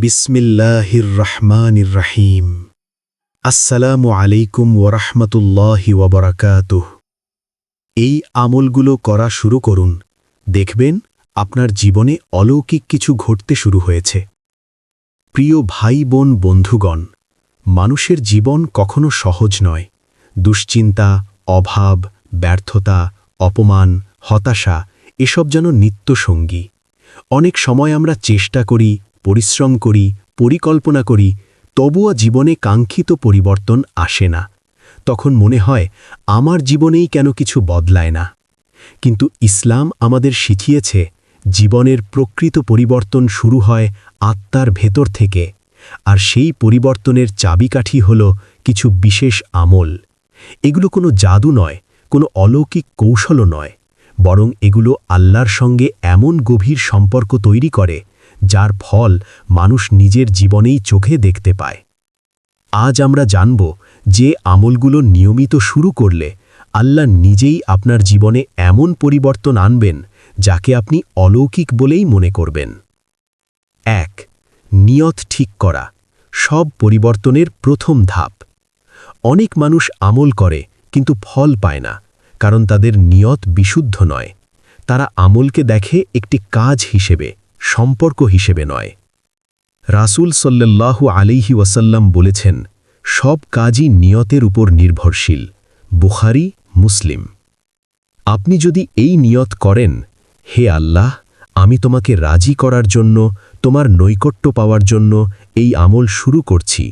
বিসমিল্লাহির রহমানির রহিম। আসসালামু আলাইকুম ওরহমতুল্লাহি ওবরাকাতুহ। এই আমলগুলো করা শুরু করুন, দেখবেন আপনার জীবনে অলৌকিক কিছু ঘটতে শুরু হয়েছে। প্রিয় ভাই বোন বন্ধুগণ, মানুষের জীবন কখনো সহজ নয়। দুশ্চিন্তা, অভাব, ব্যর্থতা, অপমান, হতাশা এসব যেন নিত্যসঙ্গী। অনেক সময় আমরা চেষ্টা করি, পরিশ্রম করি, পরিকল্পনা করি, তবুও জীবনে কাঙ্ক্ষিত পরিবর্তন আসে না। তখন মনে হয় আমার জীবনেই কেন কিছু বদলায় না। কিন্তু ইসলাম আমাদের শিখিয়েছে জীবনের প্রকৃত পরিবর্তন শুরু হয় আত্মার ভেতর থেকে, আর সেই পরিবর্তনের চাবিকাঠি হল কিছু বিশেষ আমল। এগুলো কোনো জাদু নয়, কোনো অলৌকিক কৌশলও নয়, বরং এগুলো আল্লাহর সঙ্গে এমন গভীর সম্পর্ক তৈরি করে যার ফল মানুষ নিজের জীবনেই চোখে দেখতে পায়। আজ আমরা জানব যে আমলগুলো নিয়মিত শুরু করলে আল্লাহ নিজেই আপনার জীবনে এমন পরিবর্তন আনবেন যাকে আপনি অলৌকিক বলেই মনে করবেন। ১. নিয়ত ঠিক করা, সব পরিবর্তনের প্রথম ধাপ। অনেক মানুষ আমল করে কিন্তু ফল পায় না, কারণ তাদের নিয়ত বিশুদ্ধ নয়। তারা আমলকে দেখে একটি কাজ হিসেবে, সম্পর্ক হিসেবে নয়। রাসূল সাল্লাল্লাহু আলাইহি ওয়াসাল্লাম বলেছেন, সব কাজই নিয়তের উপর নির্ভরশীল। বুখারী, মুসলিম। আপনি যদি এই নিয়ত করেন, হে আল্লাহ, আমি তোমাকে রাজি করার জন্য, তোমার নৈকট্য পাওয়ার জন্য এই আমল শুরু করছি,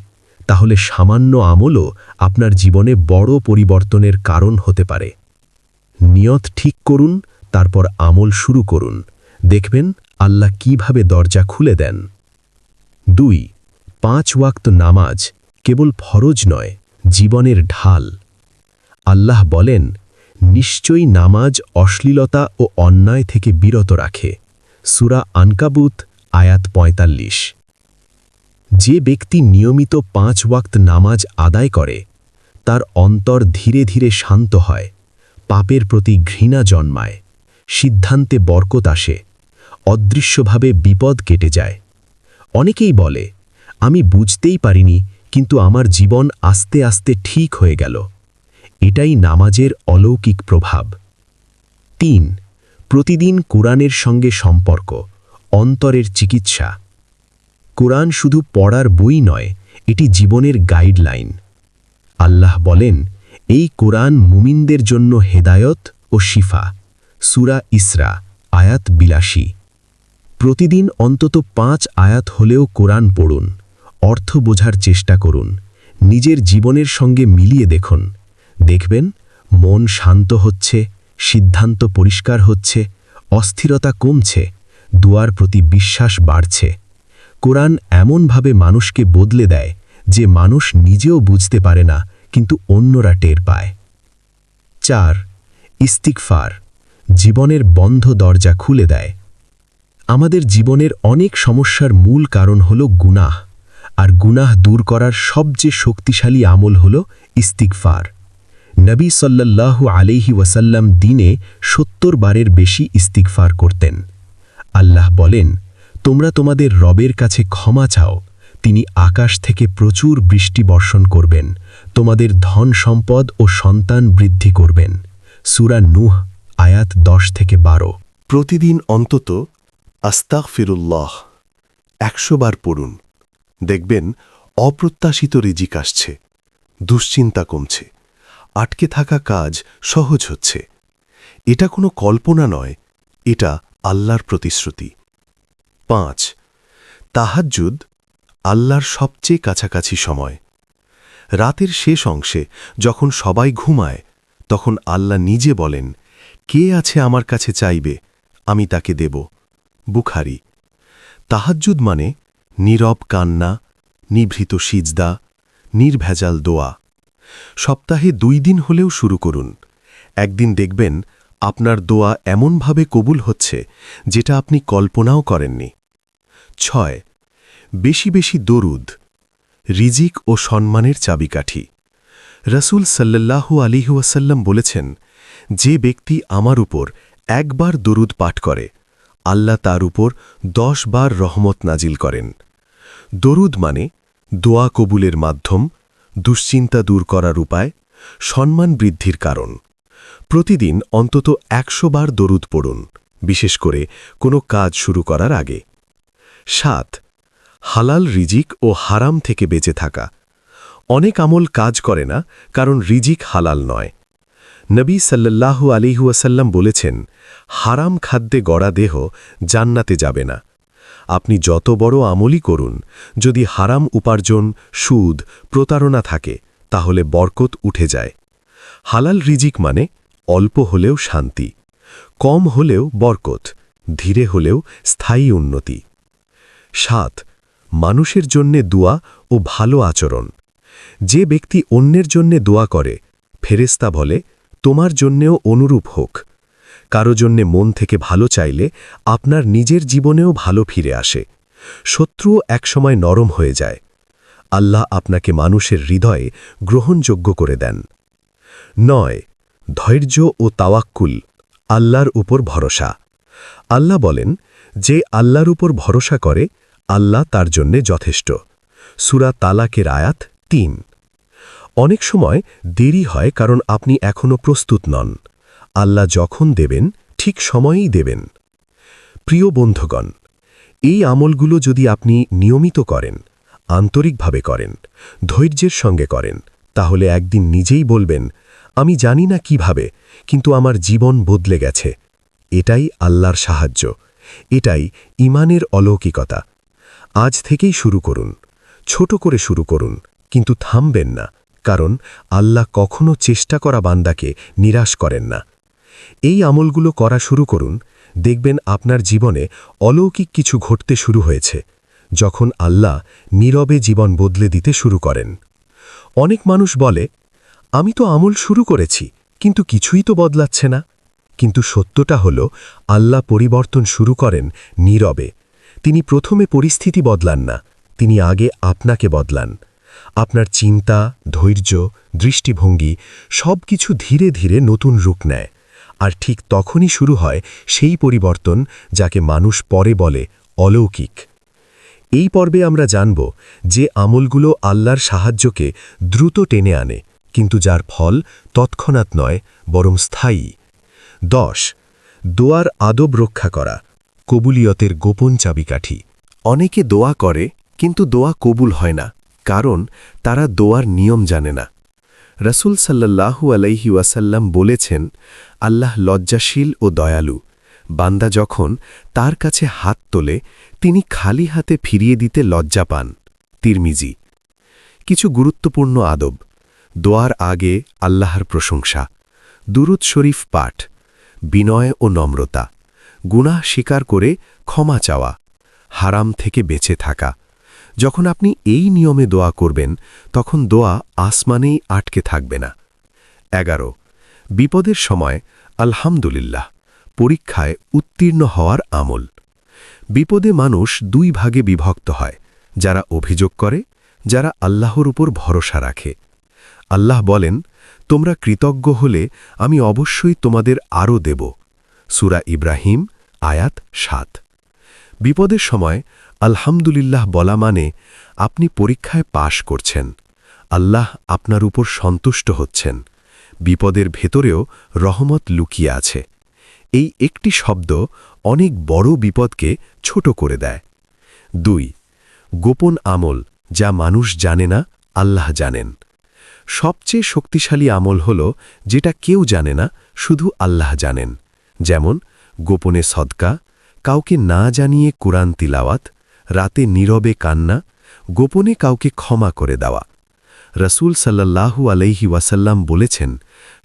তাহলে সামান্য আমলও আপনার জীবনে বড় পরিবর্তনের কারণ হতে পারে। নিয়ত ঠিক করুন, তারপর আমল শুরু করুন, দেখবেন আল্লাহ কিভাবে দরজা খুলে দেন। ২. ৫ ওয়াক্ত নামাজ কেবল ফরজ নয়, জীবনের ঢাল। আল্লাহ বলেন, নিশ্চয়ই নামাজ অশ্লীলতা ও অন্যায় থেকে বিরত রাখে। সূরা আনকাবুত, আয়াত ৪৫। যে ব্যক্তি নিয়মিত ৫ ওয়াক্ত নামাজ আদায় করে, তার অন্তর ধীরে ধীরে শান্ত হয়, পাপের প্রতি ঘৃণা জন্মায়, সিদ্ধান্তে বরকত আসে, অদৃশ্যভাবে বিপদ কেটে যায়। অনেকেই বলে, আমি বুঝতেই পারিনি, কিন্তু আমার জীবন আস্তে আস্তে ঠিক হয়ে গেল। এটাই নামাজের অলৌকিক প্রভাব। ৩. প্রতিদিন কোরআনের সঙ্গে সম্পর্ক, অন্তরের চিকিৎসা। কোরআন শুধু পড়ার বই নয়, এটি জীবনের গাইডলাইন। আল্লাহ বলেন, এই কোরআন মুমিনদের জন্য হেদায়ত ও শিফা। সূরা ইসরা, আয়াত ৮২। প্রতিদিন অন্তত ৫ আয়াত হলেও কোরআন পড়ুন, অর্থ বোঝার চেষ্টা করুন, নিজের জীবনের সঙ্গে মিলিয়ে দেখুন। দেখবেন মন শান্ত হচ্ছে, সিদ্ধান্ত পরিষ্কার হচ্ছে, অস্থিরতা কমছে, দুয়ার প্রতি বিশ্বাস বাড়ছে। কোরআন এমনভাবে মানুষকে বদলে দেয় যে মানুষ নিজেও বুঝতে পারে না, কিন্তু অন্যরা টের পায়। ৪. ইস্তিগফার, জীবনের বন্ধ দরজা খুলে দেয়। আমাদের জীবনের অনেক সমস্যার মূল কারণ হল গুনাহ, আর গুনাহ দূর করার সবচেয়ে শক্তিশালী আমল হল ইস্তিগফার। নবী সাল্লাল্লাহু আলাইহি ওয়াসাল্লাম দিনে ৭০ বারের বেশি ইস্তিগফার করতেন। আল্লাহ বলেন, তোমরা তোমাদের রবের কাছে ক্ষমা চাও, তিনি আকাশ থেকে প্রচুর বৃষ্টি বর্ষণ করবেন, তোমাদের ধন সম্পদ ও সন্তান বৃদ্ধি করবেন। সূরা নূহ, আয়াত ১০-১২। প্রতিদিন অন্তত আস্তাগফিরুল্লাহ ১০০ বার পড়ুন, দেখবেন অপ্রত্যাশিত রিজিক আসছে, দুশ্চিন্তা কমছে, আটকে থাকা কাজ সহজ হচ্ছে। এটা কোনো কল্পনা নয়, এটা আল্লাহর প্রতিশ্রুতি। ৫. তাহাজ্জুদ, আল্লাহর সবচেয়ে কাছাকাছি সময়। রাতের শেষ অংশে যখন সবাই ঘুমায়, তখন আল্লাহ নিজে বলেন, কে আছে আমার কাছে চাইবে, আমি তাকে দেব। বুখারী। তাহাজ্জুদ মানে নীরব কান্না, নিভৃত সিজদা, নির্ভেজাল দোয়া। সপ্তাহে ২ দিন হলেও শুরু করুন। একদিন দেখবেন আপনার দোয়া এমনভাবে কবুল হচ্ছে যেটা আপনি কল্পনাও করেননি। ৬. বেশি বেশি দরুদ, রিজিক ও সম্মানের চাবিকাঠি। রাসূল সাল্লাল্লাহু আলাইহি ওয়াসাল্লাম বলেছেন, যে ব্যক্তি আমার উপর ১ বার দরুদ পাঠ করে, আল্লাহ তার উপর ১০ বার রহমত নাজিল করেন। দরুদ মানে দোয়া কবুলের মাধ্যম, দুশ্চিন্তা দূর করার উপায়, সম্মান বৃদ্ধির কারণ। প্রতিদিন অন্তত 100 বার দরুদ পড়ুন, বিশেষ করে কোনো কাজ শুরু করার আগে। 7. হালাল রিজিক ও হারাম থেকে বেঁচে থাকা। অনেক আমল কাজ করে না কারণ রিজিক হালাল নয়। নবী সাল্লাল্লাহু আলাইহি ওয়াসাল্লাম বলেছেন, হারাম খাদ্যে গড়া দেহ জান্নাতে যাবে না। আপনি যত বড় আমলই করুন, যদি হারাম উপার্জন, সুদ, প্রতারণা থাকে, তাহলে বরকত উঠে যায়। হালাল রিজিক মানে অল্প হলেও শান্তি, কম হলেও বরকত, ধীরে হলেও স্থায়ী উন্নতি। 7. মানুষের জন্যে দোয়া ও ভালো আচরণ। যে ব্যক্তি অন্যের জন্যে দোয়া করে, ফেরেশতা বলে, তোমার জন্যেও অনুরূপ হোক। কারো জন্যে মন থেকে ভালো চাইলে আপনার নিজের জীবনেও ভালো ফিরে আসে। শত্রুও একসময় নরম হয়ে যায়। আল্লাহ আপনাকে মানুষের হৃদয়ে গ্রহণযোগ্য করে দেন। 9. ধৈর্য ও তাওয়াক্কুল, আল্লাহর উপর ভরসা। আল্লাহ বলেন, যে আল্লাহর উপর ভরসা করে, আল্লাহ তার জন্যে যথেষ্ট। সূরা তালাকের আয়াত 3। অনেক সময় দেরি হয় কারণ আপনি এখনও প্রস্তুত নন। আল্লাহ যখন দেবেন, ঠিক সময়েই দেবেন। প্রিয় বন্ধুগণ, এই আমলগুলো যদি আপনি নিয়মিত করেন, আন্তরিকভাবে করেন, ধৈর্যের সঙ্গে করেন, তাহলে একদিন নিজেই বলবেন, আমি জানি না কিভাবে, কিন্তু আমার জীবন বদলে গেছে। এটাই আল্লাহর সাহায্য, এটাই ঈমানের অলৌকিকতা। আজ থেকেই শুরু করুন, ছোট করে শুরু করুন, কিন্তু থামবেন না, কারণ আল্লাহ কখনো চেষ্টা করা বান্দাকে নিরাশ করেন না। এই আমলগুলো করা শুরু করুন, দেখবেন আপনার জীবনে অলৌকিক কিছু ঘটতে শুরু হয়েছে, যখন আল্লাহ নীরবে জীবন বদলে দিতে শুরু করেন। অনেক মানুষ বলে, আমি তো আমল শুরু করেছি, কিন্তু কিছুই তো বদলাচ্ছে না। কিন্তু সত্যটা হল, আল্লাহ পরিবর্তন শুরু করেন নীরবে। তিনি প্রথমে পরিস্থিতি বদলান না, তিনি আগে আপনাকে বদলান। আপনার চিন্তা, ধৈর্য, দৃষ্টিভঙ্গি সব কিছু ধীরে ধীরে নতুন রূপ নেয়। আর ঠিক তখনই শুরু হয় সেই পরিবর্তন যাকে মানুষ পরে বলে অলৌকিক। এই পর্বে আমরা জানব যে আমলগুলো আল্লাহর সাহায্যকে দ্রুত টেনে আনে, কিন্তু যার ফল তৎক্ষণাৎ নয়, বরং স্থায়ী। 10. দোয়ার আদব রক্ষা করা, কবুলিয়তের গোপন চাবিকাঠি। অনেকে দোয়া করে, কিন্তু দোয়া কবুল হয় না, কারণ তারা দোয়ার নিয়ম জানে না। রাসূল সাল্লাল্লাহু আলাইহি ওয়াসাল্লাম বলেছেন, আল্লাহ লজ্জাশীল ও দয়ালু। বান্দা যখন তার কাছে হাত তোলে, তিনি খালি হাতে ফিরিয়ে দিতে লজ্জা পান। তিরমিজি। কিছু গুরুত্বপূর্ণ আদব। দোয়ার আগে আল্লাহর প্রশংসা, দুরূদ শরীফ পাঠ, বিনয় ও নম্রতা, গুনাহ স্বীকার করে ক্ষমা চাওয়া, হারাম থেকে বেঁচে থাকা। যখন আপনি এই নিয়মে দোয়া করবেন, তখন দোয়া আসমানেই আটকে থাকবে না। 11. বিপদের সময় আলহামদুলিল্লাহ, পরীক্ষায় উত্তীর্ণ হওয়ার আমল। বিপদে মানুষ 2 ভাগে বিভক্ত হয়, যারা অভিযোগ করে, যারা আল্লাহর উপর ভরসা রাখে। আল্লাহ বলেন, তোমরা কৃতজ্ঞ হলে আমি অবশ্যই তোমাদের আরও দেব। সূরা ইব্রাহিম আয়াত 7। বিপদের সময় আলহামদুলিল্লাহ বলা মানে আপনি পরীক্ষায় পাশ করছেন, আল্লাহ আপনার উপর সন্তুষ্ট হচ্ছেন। বিপদের ভেতরেও রহমত লুকিয়ে আছে। এই একটি শব্দ অনেক বড় বিপদকে ছোট করে দেয়। 2. গোপন আমল, যা মানুষ জানে না, আল্লাহ জানেন। সবচেয়ে শক্তিশালী আমল হল যেটা কেউ জানে না, শুধু আল্লাহ জানেন। যেমন গোপনে সদকা, কাউকে না জানিয়ে কুরআন তিলাওয়াত, রাতে নীরবে কান্না, গোপনে কাউকে ক্ষমা করে দেওয়া। রাসূল সাল্লাল্লাহু আলাইহি ওয়াসাল্লাম বলেছেন,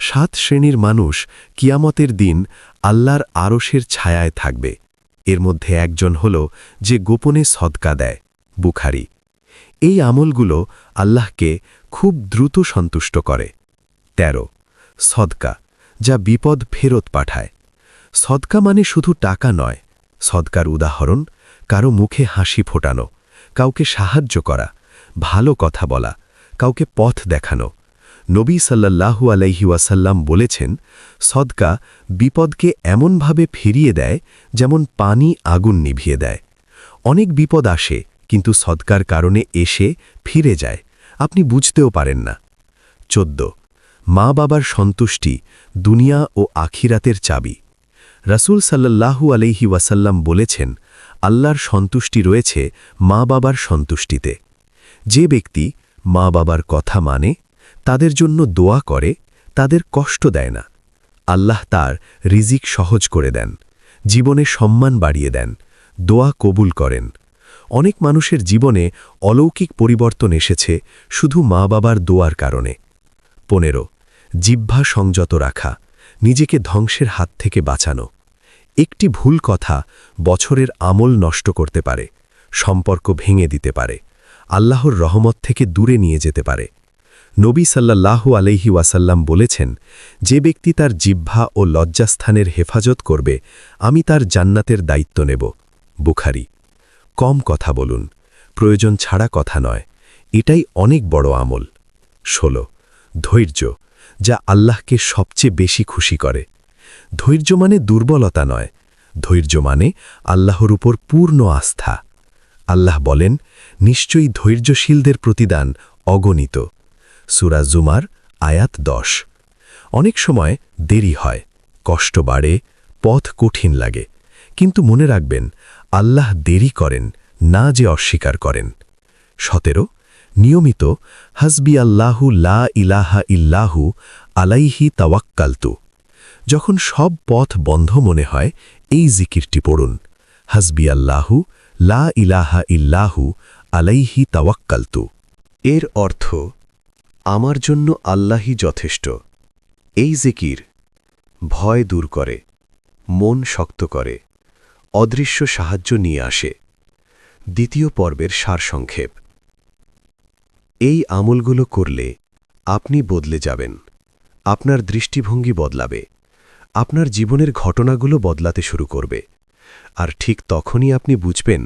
7 শ্রেণীর মানুষ কিয়ামতের দিন আল্লাহর আরশের ছায়ায় থাকবে। এর মধ্যে একজন হল যে গোপনে সদকা দেয়। বুখারী। এই আমলগুলো আল্লাহকে খুব দ্রুত সন্তুষ্ট করে। 13. সদকা, যা বিপদ ফেরত পাঠায়। সদকা মানে শুধু টাকা নয়। সদকার উদাহরণ, কারো মুখে হাসি ফোটানো, কাউকে সাহায্য করা, ভালো কথা বলা, কাউকে পথ দেখানো। নবী সাল্লাল্লাহু আলাইহি ওয়াসাল্লাম বলেছেন, সদকা বিপদকে এমনভাবে ফিরিয়ে দেয় যেমন পানি আগুন নিভিয়ে দেয়। অনেক বিপদ আসে, কিন্তু সদকার কারণে এসে ফিরে যায়, আপনি বুঝতেও পারেন না। 14 মা বাবার সন্তুষ্টি দুনিয়া ও আখিরাতের চাবি। রাসূল সাল্লাল্লাহু আলাইহি ওয়াসাল্লাম বলেছেন, আল্লাহর সন্তুষ্টি রয়েছে মা বাবার সন্তুষ্টিতে। যে ব্যক্তি মা বাবার কথা মানে, তাদের জন্য দোয়া করে, তাদের কষ্ট দেয় না, আল্লাহ তার রিজিক সহজ করে দেন, জীবনে সম্মান বাড়িয়ে দেন, দোয়া কবুল করেন। অনেক মানুষের জীবনে অলৌকিক পরিবর্তন এসেছে শুধু মা বাবার দোয়ার কারণে। 15 জিহ্বা সংযত রাখা, নিজেকে ধ্বংসের হাত থেকে বাঁচানো। একটি ভুল কথা বছরের আমল নষ্ট করতে পারে, সম্পর্ক ভেঙে দিতে পারে, আল্লাহর রহমত থেকে দূরে নিয়ে যেতে পারে। নবী সাল্লাল্লাহু আলাইহি ওয়াসাল্লাম বলেছেন, যে ব্যক্তি তার জিহ্বা ও লজ্জাস্থানের হেফাজত করবে, আমি তার জান্নাতের দায়িত্ব নেব। বুখারী। কম কথা বলুন, প্রয়োজন ছাড়া কথা নয়, এটাই অনেক বড় আমল। 16 ধৈর্য, যা আল্লাহকে সবচেয়ে বেশি খুশি করে। ধৈর্য মানে দুর্বলতা নয়, ধৈর্য মানে আল্লাহর উপর পূর্ণ আস্থা। আল্লাহ বলেন, নিশ্চয়ই ধৈর্যশীলদের প্রতিদান অগণিত। সূরা জুমার আয়াত 10। অনেক সময় দেরি হয়, কষ্ট বাড়ে, পথ কঠিন লাগে, কিন্তু মনে রাখবেন, আল্লাহ দেরি করেন না, যে অস্বীকার করেন। 17 নিয়মিত হাসবি আল্লাহু লা ইলাহা ইল্লাহু আলাইহি তাওয়াক্কালতু। যখন সব পথ বন্ধ মনে হয়, এই জিকিরটি পড়ুন, হাসবি আল্লাহু লা ইলাহা ইল্লাহু আলাইহি তাওয়াক্কালতু। এর অর্থ, আমার জন্য আল্লাহই যথেষ্ট। এই জিকির ভয় দূর করে, মন শক্ত করে, অদৃশ্য সাহায্য নিয়ে আসে। দ্বিতীয় পর্বের সারসংক্ষেপ। এই আমলগুলো করলে আপনি বদলে যাবেন, আপনার দৃষ্টিভঙ্গি বদলাবে, আপনার জীবনের ঘটনাগুলো বদলাতে শুরু করবে, আর ঠিক তখনই আপনি বুঝবেন,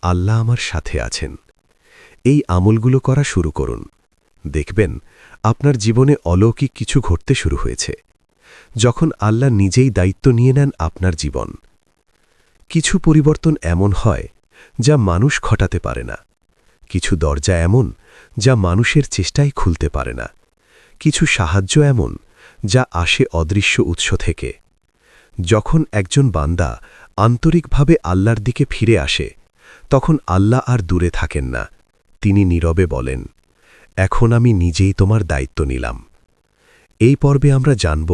আল্লাহ আমার সাথে আছেন। এই আমলগুলো করা শুরু করুন, দেখবেন আপনার জীবনে অলৌকিক কিছু ঘটতে শুরু হয়েছে। যখন আল্লাহ নিজেই দায়িত্ব নিয়ে নেন আপনার জীবন, কিছু পরিবর্তন এমন হয় যা মানুষ ঘটাতে পারে না, কিছু দরজা এমন যা মানুষের চেষ্টায় খুলতে পারে না, কিছু সাহায্য এমন যা আসে অদৃশ্য উৎস থেকে। যখন একজন বান্দা আন্তরিকভাবে আল্লাহর দিকে ফিরে আসে, তখন আল্লাহ আর দূরে থাকেন না, তিনি নীরবে বলেন, এখন আমি নিজেই তোমার দায়িত্ব নিলাম। এই পর্বে আমরা জানব,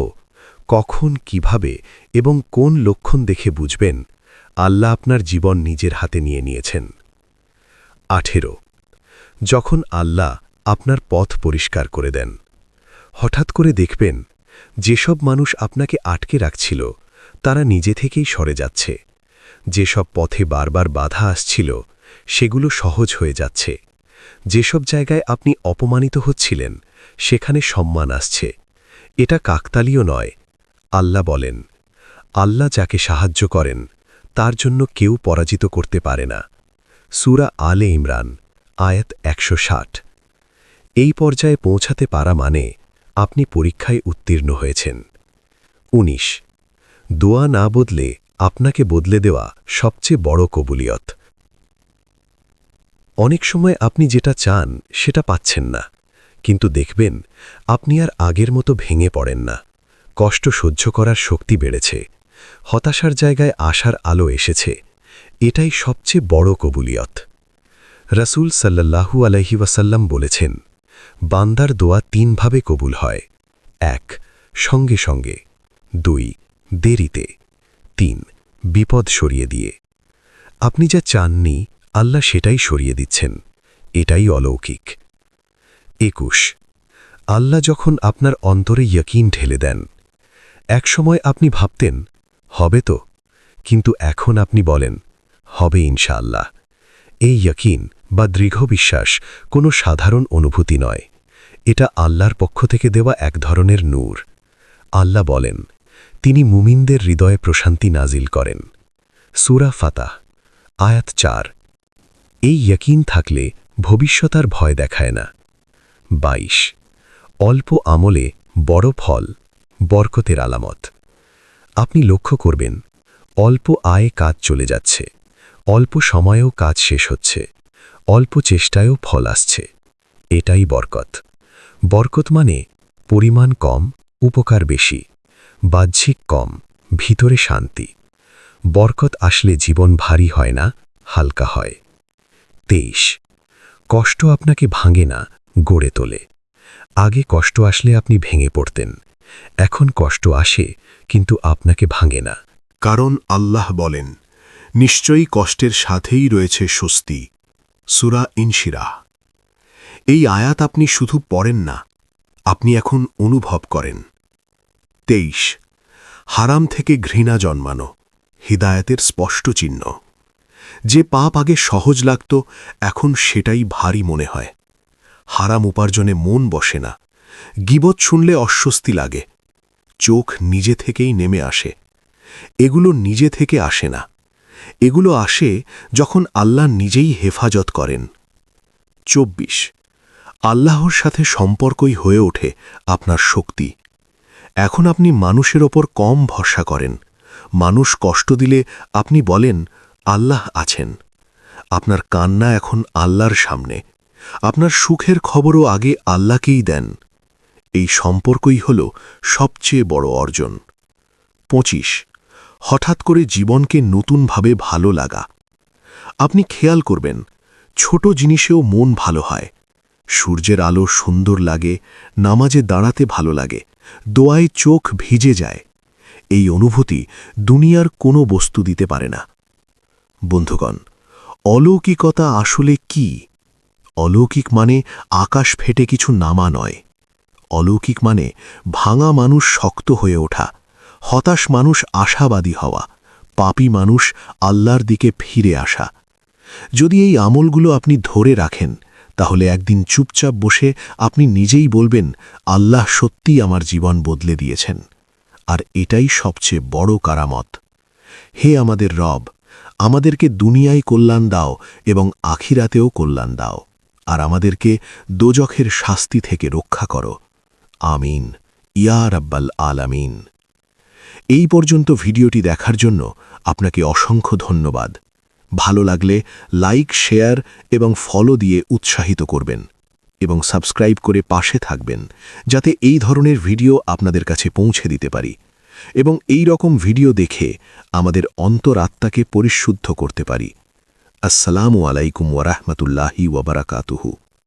কখন, কিভাবে এবং কোন লক্ষণ দেখে বুঝবেন আল্লাহ আপনার জীবন নিজের হাতে নিয়ে নিয়েছেন। 18 যখন আল্লাহ আপনার পথ পরিষ্কার করে দেন, হঠাৎ করে দেখবেন, যেসব মানুষ আপনাকে আটকে রাখছিল তারা নিজে থেকেই সরে যাচ্ছে, যেসব পথে বারবার বাধা আসছিল সেগুলো সহজ হয়ে যাচ্ছে, যেসব জায়গায় আপনি অপমানিত হচ্ছিলেন সেখানে সম্মান আসছে। এটা কাকতালীয় নয়, আল্লাহ বলেন, আল্লাহ যাকে সাহায্য করেন তার জন্য কেউ পরাজিত করতে পারে না। সূরা আলে ইমরান আয়াত 160। এই পর্যায়ে পৌঁছাতে পারা মানে আপনি পরীক্ষায় উত্তীর্ণ হয়েছেন। 19 দোয়া না বদলে আপনাকে বদলে দেওয়া সবচেয়ে বড় কবুলিয়ত। অনেক সময় আপনি যেটা চান সেটা পাচ্ছেন না, কিন্তু দেখবেন আপনি আর আগের মতো ভেঙে পড়েন না, কষ্ট সহ্য করার শক্তি বেড়েছে, হতাশার জায়গায় আশার আলো এসেছে। এটাই সবচেয়ে বড় কবুলিয়ত। রাসূল সাল্লাল্লাহু আলাইহি ওয়াসাল্লাম বলেছেন, বান্দার দোয়া 3 ভাবে কবুল হয়। 1 সঙ্গে সঙ্গে, 2 দেরিতে, 3 বিপদ সরিয়ে দিয়ে। আপনি যা চাননি আল্লাহ সেটাই সরিয়ে দিচ্ছেন, এটাই অলৌকিক। 21 আল্লাহ যখন আপনার অন্তরে ইয়াকিন ঢেলে দেন। একসময় আপনি ভাবতেন, হবে তো, কিন্তু এখন আপনি বলেন, হবে ইনশাআল্লাহ। এই ইয়াকিন বা দৃঢ় বিশ্বাস কোনো সাধারণ অনুভূতি নয়, এটা আল্লাহর পক্ষ থেকে দেওয়া এক ধরনের নূর। আল্লাহ বলেন, তিনি মুমিনদের হৃদয়ে প্রশান্তি নাজিল করেন। সূরা ফাতাহ আয়াত 4। এই ইয়াকিন থাকলে ভবিষ্যতার ভয় দেখায় না। 22 অল্প আমলে বড় ফল, বরকতের আলামত। আপনি লক্ষ্য করবেন, অল্প আয়ে কাজ চলে যাচ্ছে, অল্প সময়েও কাজ শেষ হচ্ছে, অল্প চেষ্টায়ও ফল আসছে। এটাই বরকত। বরকত মানে পরিমাণ কম, উপকার বেশি, বাহ্যিক কম, ভিতরে শান্তি। বরকত আসলে জীবন ভারী হয় না, হালকা হয়। 23 কষ্ট আপনাকে ভাঙে না, গড়ে তোলে। আগে কষ্ট আসলে আপনি ভেঙে পড়তেন। এখন কষ্ট আসে, কিন্তু আপনাকে ভাঙে না। কারণ আল্লাহ বলেন, নিশ্চয়ই কষ্টের সাথেই রয়েছে স্বস্তি। সূরা ইনশিরাহ। এই আয়াত আপনি শুধু পড়েন না, আপনি এখন অনুভব করেন। 23 হারাম থেকে ঘৃণা জন্মানো, হিদায়াতের স্পষ্ট চিহ্ন। যে পাপ আগে সহজ লাগত, এখন সেটাই ভারী মনে হয়। হারাম উপার্জনে মন বসে না, গীবত শুনলে অস্বস্তি লাগে, চোখ নিজে থেকেই নেমে আসে। এগুলো নিজে থেকে আসে না, এগুলো আসে যখন আল্লাহ নিজেই হেফাজত করেন। 24 আল্লাহর সাথে সম্পর্কই হয়ে ওঠে আপনার শক্তি। এখন আপনি মানুষের ওপর কম ভরসা করেন। মানুষ কষ্ট দিলে আপনি বলেন, আল্লাহ আছেন। আপনার কান্না এখন আল্লাহর সামনে। আপনার সুখের খবরও আগে আল্লাহকেই দেন। এই সম্পর্কই হল সবচেয়ে বড় অর্জন। 25 হঠাৎ করে জীবনকে নতুনভাবে ভালো লাগা। আপনি খেয়াল করবেন, ছোট জিনিসেও মন ভালো হয়। সূর্যের আলো সুন্দর লাগে, নামাজে দাঁড়াতে ভালো লাগে, দোয়ায় চোখ ভিজে যায়। এই অনুভূতি দুনিয়ার কোনো বস্তু দিতে পারে না। বন্ধুগণ, অলৌকিকতা আসলে কি? অলৌকিক মানে আকাশ ফেটে কিছু নামা নয়। অলৌকিক মানে ভাঙা মানুষ শক্ত হয়ে ওঠা, হতাশ মানুষ আশাবাদী হওয়া, পাপী মানুষ আল্লাহর দিকে ফিরে আসা। যদি এই আমলগুলো আপনি ধরে রাখেন, তাহলে একদিন চুপচাপ বসে আপনি নিজেই বলবেন, আল্লাহ সত্যিই আমার জীবন বদলে দিয়েছেন। আর এটাই সবচেয়ে বড় কারামত। হে আমাদের রব, আমাদেরকে দুনিয়ায় কল্যাণ দাও এবং আখিরাতেও কল্যাণ দাও, আর আমাদেরকে দোজখের শাস্তি থেকে রক্ষা করো। আমিন, ইয়া রাব্বাল আলামিন। এই পর্যন্ত ভিডিওটি দেখার জন্য আপনাকে অসংখ্য ধন্যবাদ। ভালো লাগলে লাইক, শেয়ার এবং ফলো দিয়ে উৎসাহিত করবেন এবং সাবস্ক্রাইব করে পাশে থাকবেন, যাতে এই ধরনের ভিডিও আপনাদের কাছে পৌঁছে দিতে পারি এবং এই রকম ভিডিও দেখে আমাদের অন্তরাত্মাকে পরিশুদ্ধ করতে পারি। আসসালামু আলাইকুম ওয়া রাহমাতুল্লাহি ওয়া বারাকাতুহু।